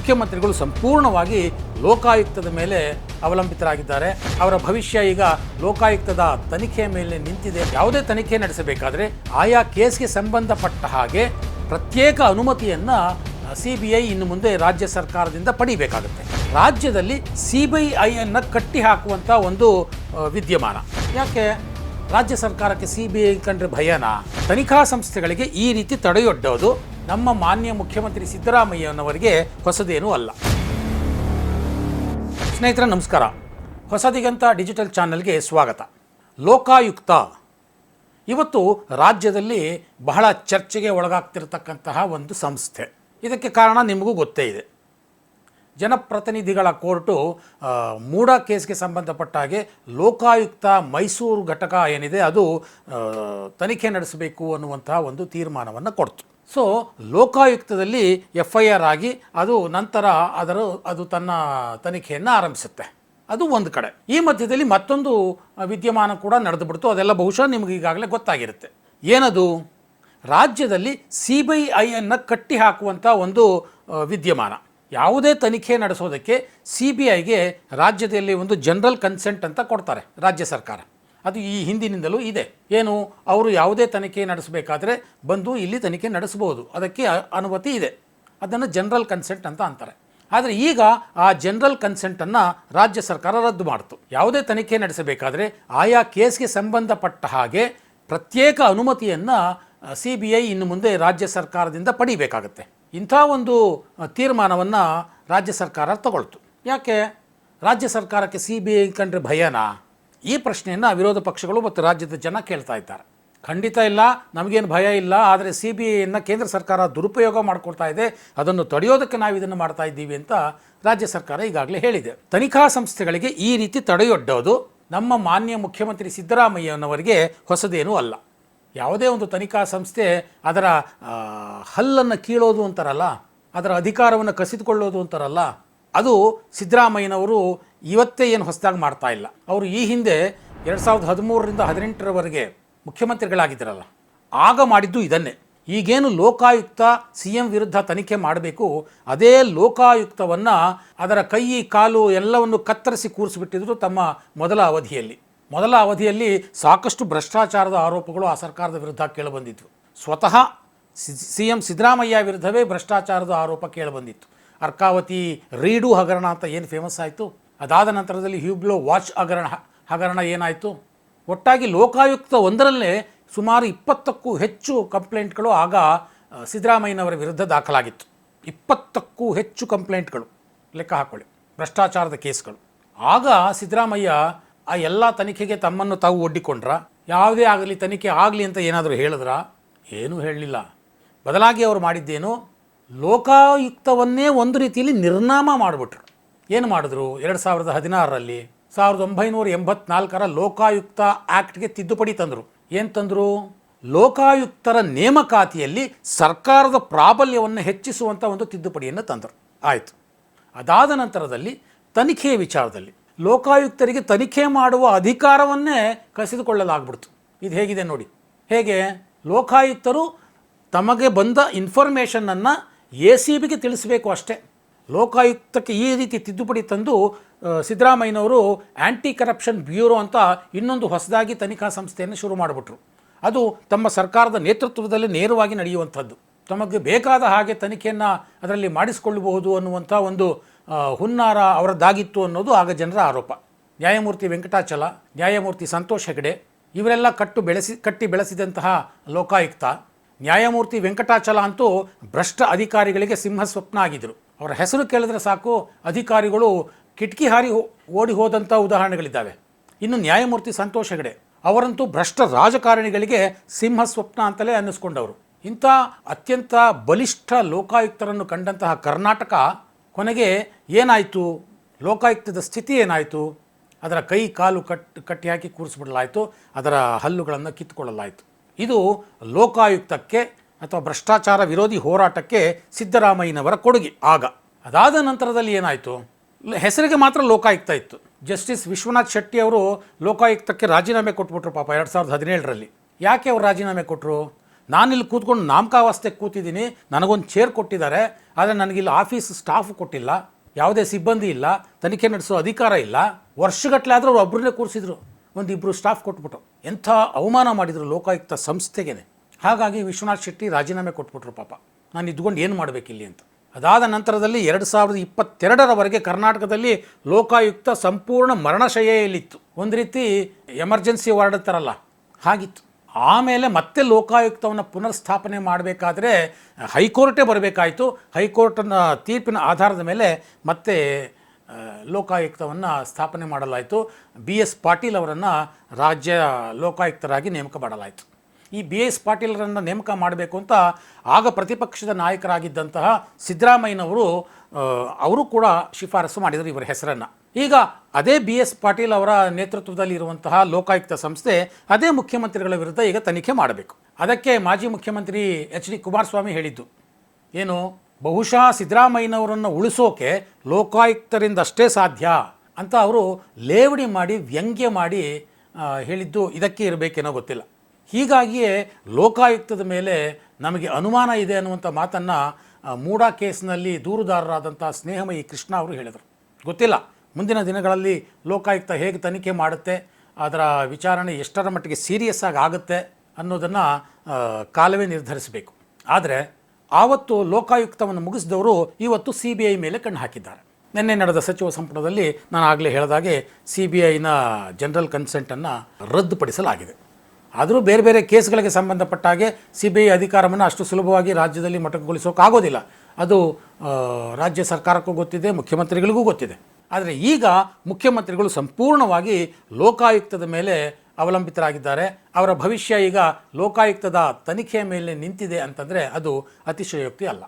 ಮುಖ್ಯಮಂತ್ರಿಗಳು ಸಂಪೂರ್ಣವಾಗಿ ಲೋಕಾಯುಕ್ತದ ಮೇಲೆ ಅವಲಂಬಿತರಾಗಿದ್ದಾರೆ. ಅವರ ಭವಿಷ್ಯ ಈಗ ಲೋಕಾಯುಕ್ತದ ತನಿಖೆಯ ಮೇಲೆ ನಿಂತಿದೆ. ಯಾವುದೇ ತನಿಖೆ ನಡೆಸಬೇಕಾದ್ರೆ ಆಯಾ ಕೇಸ್ಗೆ ಸಂಬಂಧಪಟ್ಟ ಹಾಗೆ ಪ್ರತ್ಯೇಕ ಅನುಮತಿಯನ್ನು CBI ಇನ್ನು ಮುಂದೆ ರಾಜ್ಯ ಸರ್ಕಾರದಿಂದ ಪಡಿಬೇಕಾಗುತ್ತೆ. ರಾಜ್ಯದಲ್ಲಿ CBIಯನ್ನು ಕಟ್ಟಿ ಹಾಕುವಂಥ ಒಂದು ವಿದ್ಯಮಾನ. ಯಾಕೆ ರಾಜ್ಯ ಸರ್ಕಾರಕ್ಕೆ CBI ಕಂಡ್ರೆ ಭಯನಾ? ತನಿಖಾ ಸಂಸ್ಥೆಗಳಿಗೆ ಈ ರೀತಿ ತಡೆಯೊಡ್ಡೋದು ನಮ್ಮ ಮಾನ್ಯ ಮುಖ್ಯಮಂತ್ರಿ ಸಿದ್ದರಾಮಯ್ಯನವರಿಗೆ ಹೊಸದೇನೂ ಅಲ್ಲ. ಸ್ನೇಹಿತರೆ ನಮಸ್ಕಾರ. ಹೊಸದಿಗಂತ ಡಿಜಿಟಲ್ ಚಾನೆಲ್ಗೆ ಸ್ವಾಗತ. ಲೋಕಾಯುಕ್ತ ಇವತ್ತು ರಾಜ್ಯದಲ್ಲಿ ಬಹಳ ಚರ್ಚೆಗೆ ಒಳಗಾಗ್ತಿರತಕ್ಕಂತಹ ಒಂದು ಸಂಸ್ಥೆ. ಇದಕ್ಕೆ ಕಾರಣ ನಿಮಗೂ ಗೊತ್ತೇ ಇದೆ. ಜನಪ್ರತಿನಿಧಿಗಳ ಕೋರ್ಟು ಮೂಡ ಕೇಸ್ಗೆ ಸಂಬಂಧಪಟ್ಟ ಹಾಗೆ ಲೋಕಾಯುಕ್ತ ಮೈಸೂರು ಘಟಕ ಏನಿದೆ ಅದು ತನಿಖೆ ನಡೆಸಬೇಕು ಅನ್ನುವಂತಹ ಒಂದು ತೀರ್ಮಾನವನ್ನು ಕೊಡ್ತು. ಸೊ ಲೋಕಾಯುಕ್ತದಲ್ಲಿ FIR ಆಗಿ ಅದು ನಂತರ ಅದು ತನ್ನ ತನಿಖೆಯನ್ನು ಆರಂಭಿಸುತ್ತೆ. ಅದು ಒಂದು ಕಡೆ. ಈ ಮಧ್ಯದಲ್ಲಿ ಮತ್ತೊಂದು ವಿದ್ಯಮಾನ ಕೂಡ ನಡೆದು ಬಿಡ್ತು. ಅದೆಲ್ಲ ಬಹುಶಃ ನಿಮಗೆ ಈಗಾಗಲೇ ಗೊತ್ತಾಗಿರುತ್ತೆ. ಏನದು? ರಾಜ್ಯದಲ್ಲಿ CBIಯನ್ನು ಕಟ್ಟಿ ಹಾಕುವಂಥ ಒಂದು ವಿದ್ಯಮಾನ. ಯಾವುದೇ ತನಿಖೆ ನಡೆಸೋದಕ್ಕೆ CBIಗೆ ರಾಜ್ಯದಲ್ಲಿ ಒಂದು ಜನರಲ್ ಕನ್ಸೆಂಟ್ ಅಂತ ಕೊಡ್ತಾರೆ ರಾಜ್ಯ ಸರ್ಕಾರ. ಅದು ಈ ಹಿಂದಿನಿಂದಲೂ ಇದೆ. ಏನು, ಅವರು ಯಾವುದೇ ತನಿಖೆ ನಡೆಸಬೇಕಾದ್ರೆ ಬಂದು ಇಲ್ಲಿ ತನಿಖೆ ನಡೆಸಬಹುದು, ಅದಕ್ಕೆ ಅನುಮತಿ ಇದೆ. ಅದನ್ನು ಜನರಲ್ ಕನ್ಸೆಂಟ್ ಅಂತ ಅಂತಾರೆ. ಆದರೆ ಈಗ ಆ ಜನರಲ್ ಕನ್ಸೆಂಟನ್ನು ರಾಜ್ಯ ಸರ್ಕಾರ ರದ್ದು ಮಾಡಿತು. ಯಾವುದೇ ತನಿಖೆ ನಡೆಸಬೇಕಾದ್ರೆ ಆಯಾ ಕೇಸ್ಗೆ ಸಂಬಂಧಪಟ್ಟ ಹಾಗೆ ಪ್ರತ್ಯೇಕ ಅನುಮತಿಯನ್ನು CBI ಇನ್ನು ಮುಂದೆ ರಾಜ್ಯ ಸರ್ಕಾರದಿಂದ ಪಡಿಬೇಕಾಗತ್ತೆ. ಇಂಥ ಒಂದು ತೀರ್ಮಾನವನ್ನು ರಾಜ್ಯ ಸರ್ಕಾರ ತಗೊಳ್ತು. ಯಾಕೆ ರಾಜ್ಯ ಸರ್ಕಾರಕ್ಕೆ CBI ಕಂಡ್ರೆ ಭಯನಾ? ಈ ಪ್ರಶ್ನೆಯನ್ನು ವಿರೋಧ ಪಕ್ಷಗಳು ಮತ್ತು ರಾಜ್ಯದ ಜನ ಕೇಳ್ತಾ ಇದ್ದಾರೆ. ಖಂಡಿತ ಇಲ್ಲ, ನಮಗೇನು ಭಯ ಇಲ್ಲ. ಆದರೆ CBIಯನ್ನು ಕೇಂದ್ರ ಸರ್ಕಾರ ದುರುಪಯೋಗ ಮಾಡಿಕೊಳ್ತಾ ಇದೆ, ಅದನ್ನು ತಡೆಯೋದಕ್ಕೆ ನಾವು ಇದನ್ನು ಮಾಡ್ತಾ ಇದ್ದೀವಿ ಅಂತ ರಾಜ್ಯ ಸರ್ಕಾರ ಈಗಾಗಲೇ ಹೇಳಿದೆ. ತನಿಖಾ ಸಂಸ್ಥೆಗಳಿಗೆ ಈ ರೀತಿ ತಡೆಯೊಡ್ಡೋದು ನಮ್ಮ ಮಾನ್ಯ ಮುಖ್ಯಮಂತ್ರಿ ಸಿದ್ದರಾಮಯ್ಯನವರಿಗೆ ಹೊಸದೇನೂ ಅಲ್ಲ. ಯಾವುದೇ ಒಂದು ತನಿಖಾ ಸಂಸ್ಥೆ ಅದರ ಹಲ್ಲನ್ನು ಕೀಳೋದು ಅಂತಾರಲ್ಲ, ಅದರ ಅಧಿಕಾರವನ್ನು ಕಸಿದುಕೊಳ್ಳೋದು ಅಂತಾರಲ್ಲ, ಅದು ಸಿದ್ದರಾಮಯ್ಯನವರು ಇವತ್ತೇ ಏನು ಹೊಸದಾಗಿ ಮಾಡ್ತಾ ಇಲ್ಲ. ಅವರು ಈ ಹಿಂದೆ 2013ರಿಂದ 2018ರವರೆಗೆ ಮುಖ್ಯಮಂತ್ರಿಗಳಾಗಿದ್ದರಲ್ಲ, ಆಗ ಮಾಡಿದ್ದು ಇದನ್ನೇ. ಈಗೇನು ಲೋಕಾಯುಕ್ತ CM ವಿರುದ್ಧ ತನಿಖೆ ಮಾಡಬೇಕು, ಅದೇ ಲೋಕಾಯುಕ್ತವನ್ನು ಅದರ ಕೈ ಕಾಲು ಎಲ್ಲವನ್ನು ಕತ್ತರಿಸಿ ಕೂರಿಸಿಬಿಟ್ಟಿದ್ರು ತಮ್ಮ ಮೊದಲ ಅವಧಿಯಲ್ಲಿ ಸಾಕಷ್ಟು ಭ್ರಷ್ಟಾಚಾರದ ಆರೋಪಗಳು ಆ ಸರ್ಕಾರದ ವಿರುದ್ಧ ಕೇಳಿಬಂದಿತ್ತು. ಸ್ವತಃ CM ಸಿದ್ದರಾಮಯ್ಯ ವಿರುದ್ಧವೇ ಭ್ರಷ್ಟಾಚಾರದ ಆರೋಪ ಕೇಳಿಬಂದಿತ್ತು. ಅರ್ಕಾವತಿ ರೀಡು ಹಗರಣ ಅಂತ ಏನು ಫೇಮಸ್ ಆಯಿತು, ಅದಾದ ನಂತರದಲ್ಲಿ ಹ್ಯೂಬ್ಲೋ ವಾಚ್ ಹಗರಣ ಏನಾಯಿತು. ಒಟ್ಟಾಗಿ ಲೋಕಾಯುಕ್ತ ಒಂದರಲ್ಲೇ ಸುಮಾರು 20ಕ್ಕೂ ಹೆಚ್ಚು ಕಂಪ್ಲೇಂಟ್ಗಳು ಆಗ ಸಿದ್ದರಾಮಯ್ಯನವರ ವಿರುದ್ಧ ದಾಖಲಾಗಿತ್ತು. 20ಕ್ಕೂ ಹೆಚ್ಚು ಕಂಪ್ಲೇಂಟ್ಗಳು ಲೆಕ್ಕ ಹಾಕ್ಕೊಳ್ಳಿ, ಭ್ರಷ್ಟಾಚಾರದ ಕೇಸ್ಗಳು. ಆಗ ಸಿದ್ದರಾಮಯ್ಯ ಆ ಎಲ್ಲ ತನಿಖೆಗೆ ತಮ್ಮನ್ನು ತಾವು ಒಡ್ಡಿಕೊಂಡ್ರ? ಯಾವುದೇ ಆಗಲಿ ತನಿಖೆ ಆಗಲಿ ಅಂತ ಏನಾದರೂ ಹೇಳಿದ್ರ? ಏನೂ ಹೇಳಲಿಲ್ಲ. ಬದಲಾಗಿ ಅವರು ಮಾಡಿದ್ದೇನು, ಲೋಕಾಯುಕ್ತವನ್ನೇ ಒಂದು ರೀತಿಯಲ್ಲಿ ನಿರ್ನಾಮ ಮಾಡಿಬಿಟ್ರು. ಏನು ಮಾಡಿದ್ರು? 2016ರಲ್ಲಿ 1984ರ ಲೋಕಾಯುಕ್ತ ಆ್ಯಕ್ಟ್ಗೆ ತಿದ್ದುಪಡಿ ತಂದರು. ಏನು ತಂದರು? ಲೋಕಾಯುಕ್ತರ ನೇಮಕಾತಿಯಲ್ಲಿ ಸರ್ಕಾರದ ಪ್ರಾಬಲ್ಯವನ್ನು ಹೆಚ್ಚಿಸುವಂಥ ಒಂದು ತಿದ್ದುಪಡಿಯನ್ನು ತಂದರು. ಆಯಿತು. ಅದಾದ ನಂತರದಲ್ಲಿ ತನಿಖೆಯ ವಿಚಾರದಲ್ಲಿ ಲೋಕಾಯುಕ್ತರಿಗೆ ತನಿಖೆ ಮಾಡುವ ಅಧಿಕಾರವನ್ನೇ ಕಸಿದುಕೊಳ್ಳಲಾಗ್ಬಿಡ್ತು. ಇದು ಹೇಗಿದೆ ನೋಡಿ. ಹೇಗೆ? ಲೋಕಾಯುಕ್ತರು ತಮಗೆ ಬಂದ ಇನ್ಫಾರ್ಮೇಷನನ್ನು ACBಗೆ ತಿಳಿಸಬೇಕು ಅಷ್ಟೇ. ಲೋಕಾಯುಕ್ತಕ್ಕೆ ಈ ರೀತಿ ತಿದ್ದುಪಡಿ ತಂದು ಸಿದ್ದರಾಮಯ್ಯನವರು ಆ್ಯಂಟಿ ಕರಪ್ಷನ್ ಬ್ಯೂರೋ ಅಂತ ಇನ್ನೊಂದು ಹೊಸದಾಗಿ ತನಿಖಾ ಸಂಸ್ಥೆಯನ್ನು ಶುರು ಮಾಡಿಬಿಟ್ರು. ಅದು ತಮ್ಮ ಸರ್ಕಾರದ ನೇತೃತ್ವದಲ್ಲಿ ನೇರವಾಗಿ ನಡೆಯುವಂಥದ್ದು. ತಮಗೆ ಬೇಕಾದ ಹಾಗೆ ತನಿಖೆಯನ್ನು ಅದರಲ್ಲಿ ಮಾಡಿಸಿಕೊಳ್ಳಬಹುದು ಅನ್ನುವಂಥ ಒಂದು ಹುನ್ನಾರ ಅವರದ್ದಾಗಿತ್ತು ಅನ್ನೋದು ಆಗ ಜನರ ಆರೋಪ. ನ್ಯಾಯಮೂರ್ತಿ ವೆಂಕಟಾಚಲ, ನ್ಯಾಯಮೂರ್ತಿ ಸಂತೋಷ್ ಹೆಗಡೆ ಇವರೆಲ್ಲ ಕಟ್ಟಿ ಬೆಳೆಸಿದಂತಹ ಲೋಕಾಯುಕ್ತ. ನ್ಯಾಯಮೂರ್ತಿ ವೆಂಕಟಾಚಲ ಅಂತೂ ಭ್ರಷ್ಟ ಅಧಿಕಾರಿಗಳಿಗೆ ಸಿಂಹ ಸ್ವಪ್ನ ಆಗಿದ್ದರು. ಅವರ ಹೆಸರು ಕೇಳಿದ್ರೆ ಸಾಕು ಅಧಿಕಾರಿಗಳು ಕಿಟಕಿ ಹಾರಿ ಓಡಿ ಹೋದಂಥ ಉದಾಹರಣೆಗಳಿದ್ದಾವೆ. ಇನ್ನು ನ್ಯಾಯಮೂರ್ತಿ ಸಂತೋಷ್ ಹೆಗಡೆ ಅವರಂತೂ ಭ್ರಷ್ಟ ರಾಜಕಾರಣಿಗಳಿಗೆ ಸಿಂಹ ಸ್ವಪ್ನ ಅಂತಲೇ ಅನ್ನಿಸ್ಕೊಂಡವರು. ಇಂಥ ಅತ್ಯಂತ ಬಲಿಷ್ಠ ಲೋಕಾಯುಕ್ತರನ್ನು ಕಂಡಂತಹ ಕರ್ನಾಟಕ ಕೊನೆಗೆ ಏನಾಯಿತು? ಲೋಕಾಯುಕ್ತದ ಸ್ಥಿತಿ ಏನಾಯಿತು? ಅದರ ಕೈ ಕಾಲು ಕಟ್ಟಿ ಹಾಕಿ ಕೂರಿಸ್ಬಿಡಲಾಯಿತು, ಅದರ ಹಲ್ಲುಗಳನ್ನು ಕಿತ್ತುಕೊಳ್ಳಲಾಯಿತು. ಇದು ಲೋಕಾಯುಕ್ತಕ್ಕೆ ಅಥವಾ ಭ್ರಷ್ಟಾಚಾರ ವಿರೋಧಿ ಹೋರಾಟಕ್ಕೆ ಸಿದ್ದರಾಮಯ್ಯನವರ ಕೊಡುಗೆ ಆಗ. ಅದಾದ ನಂತರದಲ್ಲಿ ಏನಾಯಿತು? ಹೆಸರಿಗೆ ಮಾತ್ರ ಲೋಕಾಯುಕ್ತ ಇತ್ತು. ಜಸ್ಟಿಸ್ ವಿಶ್ವನಾಥ್ ಶೆಟ್ಟಿ ಅವರು ಲೋಕಾಯುಕ್ತಕ್ಕೆ ರಾಜೀನಾಮೆ ಕೊಟ್ಬಿಟ್ರು ಪಾಪ 2017ರಲ್ಲಿ. ಯಾಕೆ ಅವರು ರಾಜೀನಾಮೆ ಕೊಟ್ಟರು? ನಾನಿಲ್ಲಿ ಕೂತ್ಕೊಂಡು ನಾಮಕಾವಸ್ಥೆಗೆ ಕೂತಿದ್ದೀನಿ, ನನಗೊಂದು ಚೇರ್ ಕೊಟ್ಟಿದ್ದಾರೆ, ಆದರೆ ನನಗಿಲ್ಲಿ ಆಫೀಸ್ ಸ್ಟಾಫ್ ಕೊಟ್ಟಿಲ್ಲ, ಯಾವುದೇ ಸಿಬ್ಬಂದಿ ಇಲ್ಲ, ತನಿಖೆ ನಡೆಸೋ ಅಧಿಕಾರ ಇಲ್ಲ. ವರ್ಷಗಟ್ಟಲೆ ಆದರೂ ಅವ್ರು ಒಬ್ಬರನ್ನೇ ಕೂರಿಸಿದ್ರು, ಒಂದಿಬ್ಬರು ಸ್ಟಾಫ್ ಕೊಟ್ಬಿಟ್ಟು. ಎಂಥ ಅವಮಾನ ಮಾಡಿದರು ಲೋಕಾಯುಕ್ತ ಸಂಸ್ಥೆಗೆ. ಹಾಗಾಗಿ ವಿಶ್ವನಾಥ್ ಶೆಟ್ಟಿ ರಾಜೀನಾಮೆ ಕೊಟ್ಬಿಟ್ರು. ಪಾಪ ನಾನು ಇದ್ಕೊಂಡು ಏನು ಮಾಡಬೇಕಿಲ್ಲಿ ಅಂತ. ಅದಾದ ನಂತರದಲ್ಲಿ 2022ರವರೆಗೆ ಕರ್ನಾಟಕದಲ್ಲಿ ಲೋಕಾಯುಕ್ತ ಸಂಪೂರ್ಣ ಮರಣಶಯ್ಯೆಯಲ್ಲಿತ್ತು. ಒಂದು ರೀತಿ ಎಮರ್ಜೆನ್ಸಿ ವಾರ್ಡ್ ಅಂತಾರಲ್ಲ ಹಾಗಿತ್ತು. ಆಮೇಲೆ ಮತ್ತೆ ಲೋಕಾಯುಕ್ತವನ್ನು ಪುನರ್ಸ್ಥಾಪನೆ ಮಾಡಬೇಕಾದ್ರೆ ಹೈಕೋರ್ಟೇ ಬರಬೇಕಾಯಿತು. ಹೈಕೋರ್ಟ್ನ ತೀರ್ಪಿನ ಆಧಾರದ ಮೇಲೆ ಮತ್ತೆ ಲೋಕಾಯುಕ್ತವನ್ನು ಸ್ಥಾಪನೆ ಮಾಡಲಾಯಿತು. BS ಪಾಟೀಲ್ ಅವರನ್ನು ರಾಜ್ಯ ಲೋಕಾಯುಕ್ತರಾಗಿ ನೇಮಕ ಮಾಡಲಾಯಿತು. ಈ BS ಪಾಟೀಲರನ್ನು ನೇಮಕ ಮಾಡಬೇಕು ಅಂತ ಆಗ ಪ್ರತಿಪಕ್ಷದ ನಾಯಕರಾಗಿದ್ದಂತಹ ಸಿದ್ದರಾಮಯ್ಯನವರು ಅವರು ಕೂಡ ಶಿಫಾರಸು ಮಾಡಿದರು ಇವರ ಹೆಸರನ್ನು. ಈಗ ಅದೇ BS ಪಾಟೀಲ್ ಅವರ ನೇತೃತ್ವದಲ್ಲಿ ಇರುವಂತಹ ಲೋಕಾಯುಕ್ತ ಸಂಸ್ಥೆ ಅದೇ ಮುಖ್ಯಮಂತ್ರಿಗಳ ವಿರುದ್ಧ ಈಗ ತನಿಖೆ ಮಾಡಬೇಕು. ಅದಕ್ಕೆ ಮಾಜಿ ಮುಖ್ಯಮಂತ್ರಿ HD ಕುಮಾರಸ್ವಾಮಿ ಹೇಳಿದ್ದು ಏನು, ಬಹುಶಃ ಸಿದ್ದರಾಮಯ್ಯನವರನ್ನು ಉಳಿಸೋಕೆ ಲೋಕಾಯುಕ್ತರಿಂದ ಅಷ್ಟೇ ಸಾಧ್ಯ ಅಂತ ಅವರು ಲೇವಡಿ ಮಾಡಿ ವ್ಯಂಗ್ಯ ಮಾಡಿ ಹೇಳಿದ್ದು ಇದಕ್ಕೆ ಇರಬೇಕೇನೋ ಗೊತ್ತಿಲ್ಲ. ಹೀಗಾಗಿಯೇ ಲೋಕಾಯುಕ್ತದ ಮೇಲೆ ನಮಗೆ ಅನುಮಾನ ಇದೆ ಅನ್ನುವಂಥ ಮಾತನ್ನು ಮೂಡಾ ಕೇಸ್ನಲ್ಲಿ ದೂರುದಾರರಾದಂಥ ಸ್ನೇಹಮಯಿ ಕೃಷ್ಣ ಅವರು ಹೇಳಿದರು. ಗೊತ್ತಿಲ್ಲ ಮುಂದಿನ ದಿನಗಳಲ್ಲಿ ಲೋಕಾಯುಕ್ತ ಹೇಗೆ ತನಿಖೆ ಮಾಡುತ್ತೆ, ಅದರ ವಿಚಾರಣೆ ಎಷ್ಟರ ಮಟ್ಟಿಗೆ ಸೀರಿಯಸ್ ಆಗಿ ಆಗುತ್ತೆ ಅನ್ನೋದನ್ನು ಕಾಲವೇ ನಿರ್ಧರಿಸಬೇಕು. ಆದರೆ ಆವತ್ತು ಲೋಕಾಯುಕ್ತವನ್ನು ಮುಗಿಸಿದವರು ಇವತ್ತು CBI ಮೇಲೆ ಕಣ್ಣು ಹಾಕಿದ್ದಾರೆ. ನಿನ್ನೆ ನಡೆದ ಸಚಿವ ಸಂಪುಟದಲ್ಲಿ ನಾನು ಆಗಲೇ ಹೇಳಿದಾಗೆ CBIನ ಜನರಲ್ ಕನ್ಸೆಂಟನ್ನು ರದ್ದುಪಡಿಸಲಾಗಿದೆ. ಆದರೂ ಬೇರೆ ಬೇರೆ ಕೇಸ್ಗಳಿಗೆ ಸಂಬಂಧಪಟ್ಟ ಹಾಗೆ CBI ಅಧಿಕಾರವನ್ನು ಅಷ್ಟು ಸುಲಭವಾಗಿ ರಾಜ್ಯದಲ್ಲಿ ಮೊಟಕುಗೊಳಿಸೋಕ್ಕಾಗೋದಿಲ್ಲ. ಅದು ರಾಜ್ಯ ಸರ್ಕಾರಕ್ಕೂ ಗೊತ್ತಿದೆ, ಮುಖ್ಯಮಂತ್ರಿಗಳಿಗೂ ಗೊತ್ತಿದೆ. ಆದರೆ ಈಗ ಮುಖ್ಯಮಂತ್ರಿಗಳು ಸಂಪೂರ್ಣವಾಗಿ ಲೋಕಾಯುಕ್ತದ ಮೇಲೆ ಅವಲಂಬಿತರಾಗಿದ್ದಾರೆ. ಅವರ ಭವಿಷ್ಯ ಈಗ ಲೋಕಾಯುಕ್ತದ ತನಿಖೆಯ ಮೇಲೆ ನಿಂತಿದೆ ಅಂತಂದರೆ ಅದು ಅತಿಶಯೋಕ್ತಿ ಅಲ್ಲ.